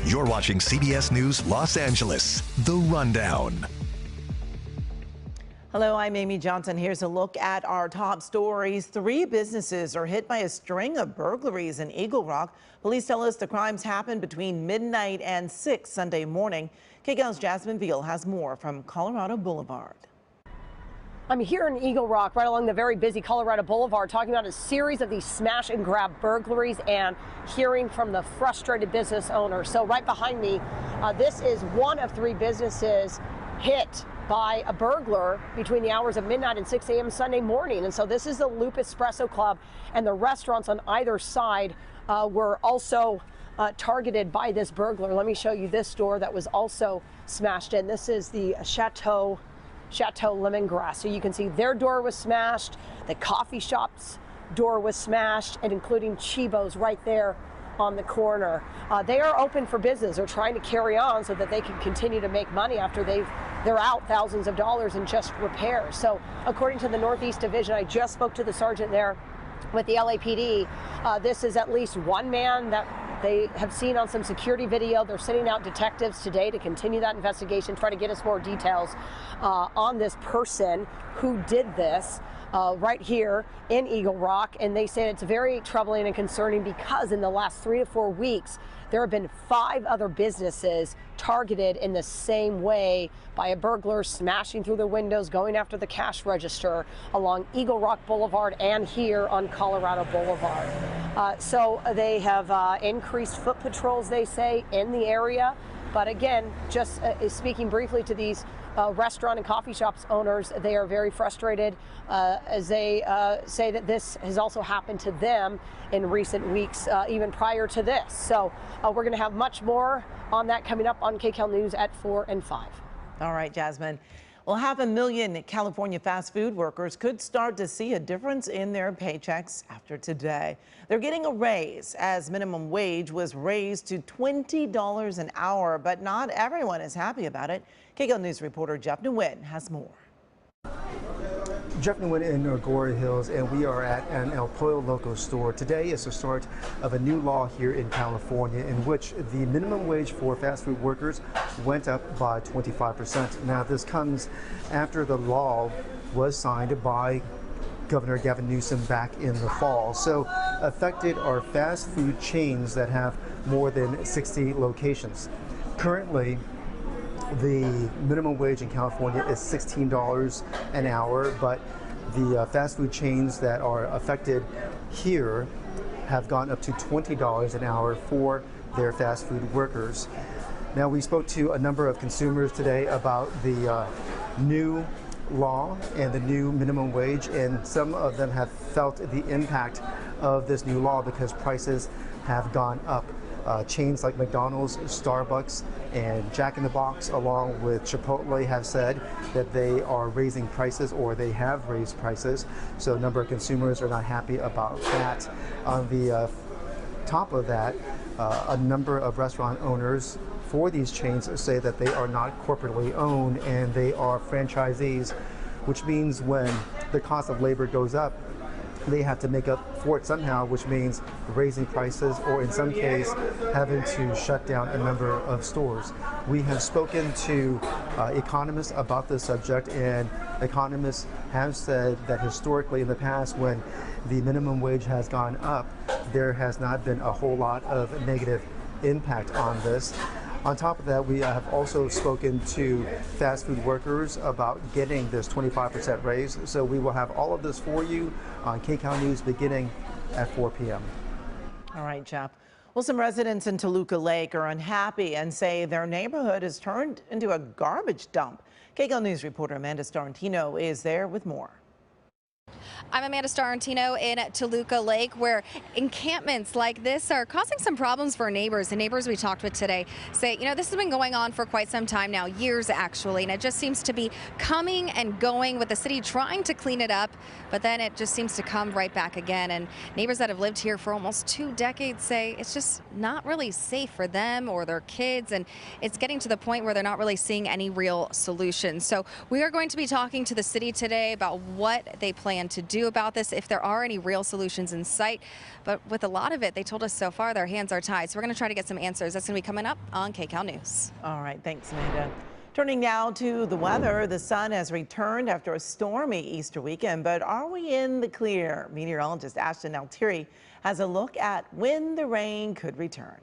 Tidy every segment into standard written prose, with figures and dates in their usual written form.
You're watching CBS News Los Angeles, The Rundown. Hello, I'm Amy Johnson. Here's a look at our top stories. 3 businesses are hit by a string of burglaries in Eagle Rock. Police tell us the crimes happened between midnight and 6 Sunday morning. KCAL's Jasmine Veal has more from Colorado Boulevard. I'm here in Eagle Rock, right along the very busy Colorado Boulevard, talking about a series of these smash and grab burglaries and hearing from the frustrated business owners. So right behind me, this is one of 3 businesses hit by a burglar between the hours of midnight and 6 a.m. Sunday morning. And so this is the Loop Espresso Club, and the restaurants on either side were also targeted by this burglar. Let me show you this door that was also smashed in. This is the Chateau Lemongrass. So you can see their door was smashed, the coffee shop's door was smashed, and including Chibo's right there on the corner. They are open for business. They're trying to carry on so that they can continue to make money after they're out thousands of dollars in just repairs. So according to the Northeast Division, I just spoke to the sergeant there with the LAPD. This is at least one man that they have seen on some security video. They're sending out detectives today to continue that investigation, try to get us more details on this person who did this right here in Eagle Rock. And they say it's very troubling and concerning because in the last 3 to 4 weeks, there have been 5 other businesses targeted in the same way by a burglar smashing through the windows, going after the cash register along Eagle Rock Boulevard and here on Colorado Boulevard. So they have increased foot patrols, they say, in the area. But again, just speaking briefly to these restaurant and coffee shops owners, they are very frustrated as they say that this has also happened to them in recent weeks, even prior to this. So we're going to have much more on that coming up on KCAL News at 4 and 5. All right, Jasmine. Well, 500,000 California fast food workers could start to see a difference in their paychecks after today. They're getting a raise as minimum wage was raised to $20 an hour, but not everyone is happy about it. KCAL News reporter Jeff Nguyen has more. Jeff Nguyen in Agoura Hills, and we are at an El Pollo Loco store. Today is the start of a new law here in California in which the minimum wage for fast food workers went up by 25%. Now, this comes after the law was signed by Governor Gavin Newsom back in the fall. So affected are fast food chains that have more than 60 locations. Currently, the minimum wage in California is $16 an hour, but the fast food chains that are affected here have gone up to $20 an hour for their fast food workers. Now, we spoke to a number of consumers today about the new law and the new minimum wage, and some of them have felt the impact of this new law because prices have gone up. Chains like McDonald's, Starbucks, and Jack in the Box, along with Chipotle, have said that they are raising prices, or they have raised prices. So a number of consumers are not happy about that. On the top of that, a number of restaurant owners for these chains say that they are not corporately owned and they are franchisees, which means when the cost of labor goes up, they have to make up for it somehow, which means raising prices or in some case having to shut down a number of stores. We have spoken to economists about this subject, and economists have said that historically in the past when the minimum wage has gone up, there has not been a whole lot of negative impact on this. On top of that, we have also spoken to fast food workers about getting this 25% raise. So we will have all of this for you on KCAL News beginning at 4 p.m. All right, Jeff. Well, some residents in Toluca Lake are unhappy and say their neighborhood has turned into a garbage dump. KCAL News reporter Amanda Starantino is there with more. I'm Amanda Starantino in Toluca Lake, where encampments like this are causing some problems for neighbors. The neighbors we talked with today say, this has been going on for quite some time now, years actually, and it just seems to be coming and going with the city trying to clean it up, but then it just seems to come right back again. And neighbors that have lived here for almost 2 decades say it's just not really safe for them or their kids, and it's getting to the point where they're not really seeing any real solutions. So we are going to be talking to the city today about what they plan to do about this, if there are any real solutions in sight. But with a lot of it, they told us so far their hands are tied. So we're going to try to get some answers. That's going to be coming up on KCAL News. All right, thanks, Amanda. Turning now to the weather, the sun has returned after a stormy Easter weekend, but are we in the clear? Meteorologist Ashton Altieri has a look at when the rain could return.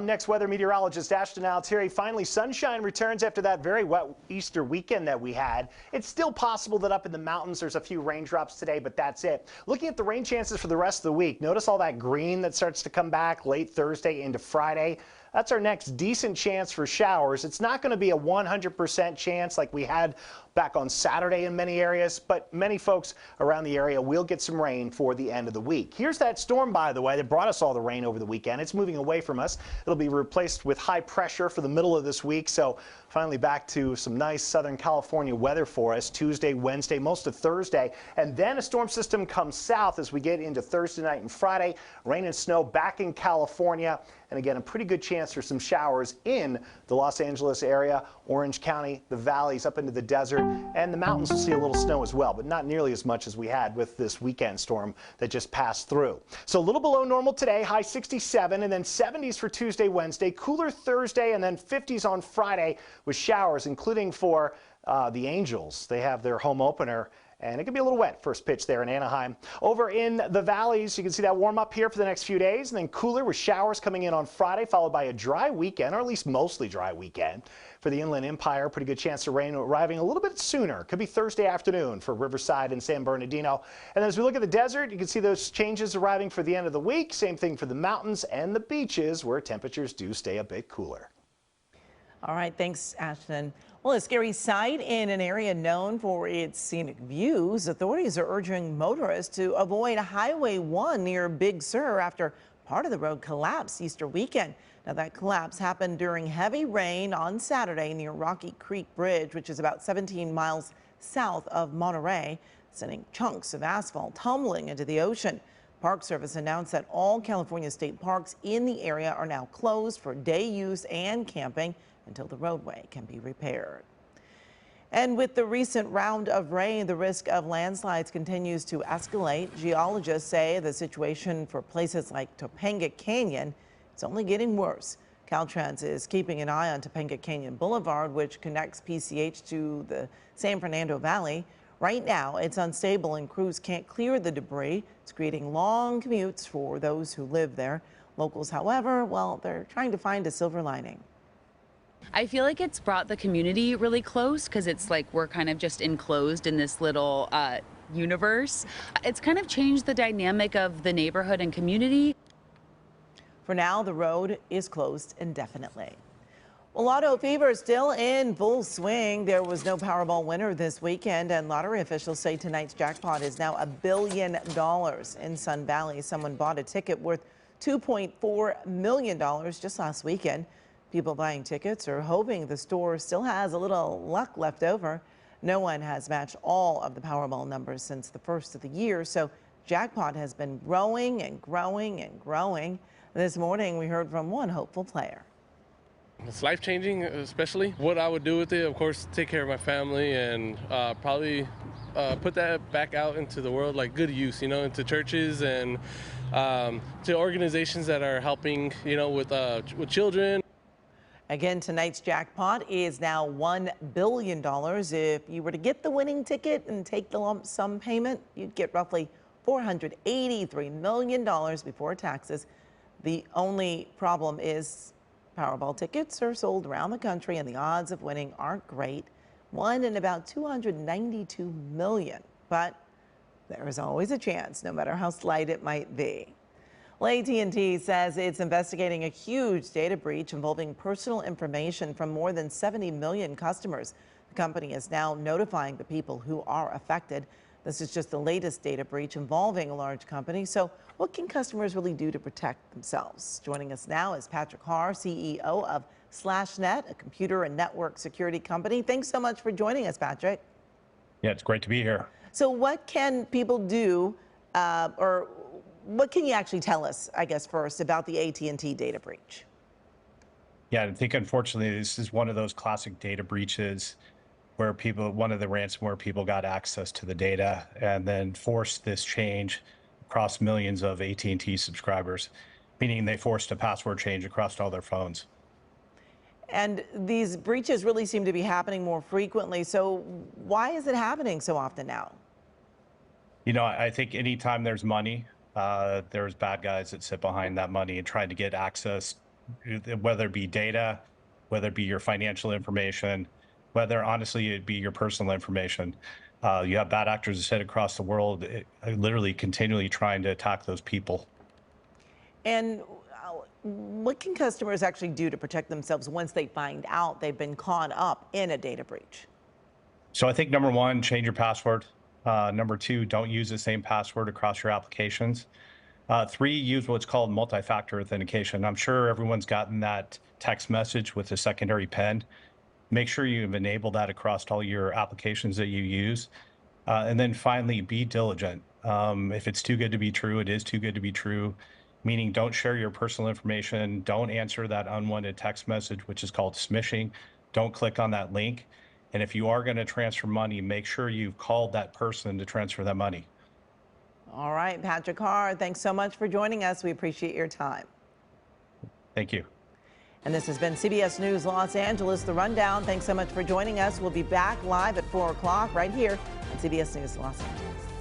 Next, weather meteorologist Ashton Altieri. Finally, sunshine returns after that very wet Easter weekend that we had. It's still possible that up in the mountains there's a few raindrops today, but that's it. Looking at the rain chances for the rest of the week, notice all that green that starts to come back late Thursday into Friday. That's our next decent chance for showers. It's not going to be a 100% chance like we had back on Saturday in many areas, but many folks around the area will get some rain for the end of the week. Here's that storm, by the way, that brought us all the rain over the weekend. It's moving away from us. It'll be replaced with high pressure for the middle of this week, so finally back to some nice Southern California weather for us Tuesday, Wednesday, most of Thursday, and then a storm system comes south as we get into Thursday night and Friday. Rain and snow back in California, and again, a pretty good chance for some showers in the Los Angeles area, Orange County, the valleys up into the desert, and the mountains will see a little snow as well, but not nearly as much as we had with this weekend storm that just passed through. So a little below normal today, high 67, and then 70s for Tuesday, Wednesday, cooler Thursday, and then 50s on Friday with showers, including for the Angels. They have their home opener, and it could be a little wet first pitch there in Anaheim. Over in the valleys, you can see that warm up here for the next few days, and then cooler with showers coming in on Friday, followed by a dry weekend, or at least mostly dry weekend. For the Inland Empire, pretty good chance of rain arriving a little bit sooner. Could be Thursday afternoon for Riverside and San Bernardino. And as we look at the desert, you can see those changes arriving for the end of the week. Same thing for the mountains and the beaches, where temperatures do stay a bit cooler. All right, thanks, Ashton. Well, a scary sight in an area known for its scenic views. Authorities are urging motorists to avoid Highway 1 near Big Sur after part of the road collapsed Easter weekend. Now, that collapse happened during heavy rain on Saturday near Rocky Creek Bridge, which is about 17 miles south of Monterey, sending chunks of asphalt tumbling into the ocean. Park Service announced that all California state parks in the area are now closed for day use and camping until the roadway can be repaired. And with the recent round of rain, the risk of landslides continues to escalate. Geologists say the situation for places like Topanga Canyon is only getting worse. Caltrans is keeping an eye on Topanga Canyon Boulevard, which connects PCH to the San Fernando Valley. Right now, it's unstable and crews can't clear the debris. It's creating long commutes for those who live there. Locals, however, well, they're trying to find a silver lining. I feel like it's brought the community really close because it's like we're kind of just enclosed in this little universe. It's kind of changed the dynamic of the neighborhood and community. For now, the road is closed indefinitely. Well, Lotto fever is still in full swing. There was no Powerball winner this weekend, and lottery officials say tonight's jackpot is now $1 billion. In Sun Valley, someone bought a ticket worth $2.4 million just last weekend. People buying tickets are hoping the store still has a little luck left over. No one has matched all of the Powerball numbers since the first of the year, so jackpot has been growing and growing and growing. This morning, we heard from one hopeful player. It's life-changing, especially. What I would do with it, of course, take care of my family and probably put that back out into the world, like good use, you know, into churches and to organizations that are helping, you know, with children. Again, tonight's jackpot is now $1 billion. If you were to get the winning ticket and take the lump sum payment, you'd get roughly $483 million before taxes. The only problem is Powerball tickets are sold around the country and the odds of winning aren't great. One in about 292 million. But there is always a chance, no matter how slight it might be. Well, AT&T says it's investigating a huge data breach involving personal information from more than 70 million customers. The company is now notifying the people who are affected. This is just the latest data breach involving a large company. So what can customers really do to protect themselves? Joining us now is Patrick Carr, CEO of SlashNet, a computer and network security company. Thanks so much for joining us, Patrick. Yeah, it's great to be here. So what can people do, or what can you actually tell us, I guess, first about the AT&T data breach? Yeah, I think unfortunately this is one of those classic data breaches where one of the ransomware people got access to the data and then forced this change across millions of AT&T subscribers, meaning they forced a password change across all their phones. And these breaches really seem to be happening more frequently. So why is it happening so often now? I think anytime there's money, there's bad guys that sit behind that money and try to get access, whether it be data, whether it be your financial information, whether honestly it be your personal information. You have bad actors that sit across the world, literally continually trying to attack those people. And what can customers actually do to protect themselves once they find out they've been caught up in a data breach? So I think number one, change your password. Number two, don't use the same password across your applications. Three, use what's called multi-factor authentication. I'm sure everyone's gotten that text message with a secondary PIN. Make sure you've enabled that across all your applications that you use. And then finally, be diligent. If it's too good to be true, it is too good to be true. Meaning don't share your personal information. Don't answer that unwanted text message, which is called smishing. Don't click on that link. And if you are going to transfer money, make sure you've called that person to transfer that money. All right, Patrick Carr, thanks so much for joining us. We appreciate your time. Thank you. And this has been CBS News Los Angeles, The Rundown. Thanks so much for joining us. We'll be back live at 4 o'clock right here on CBS News Los Angeles.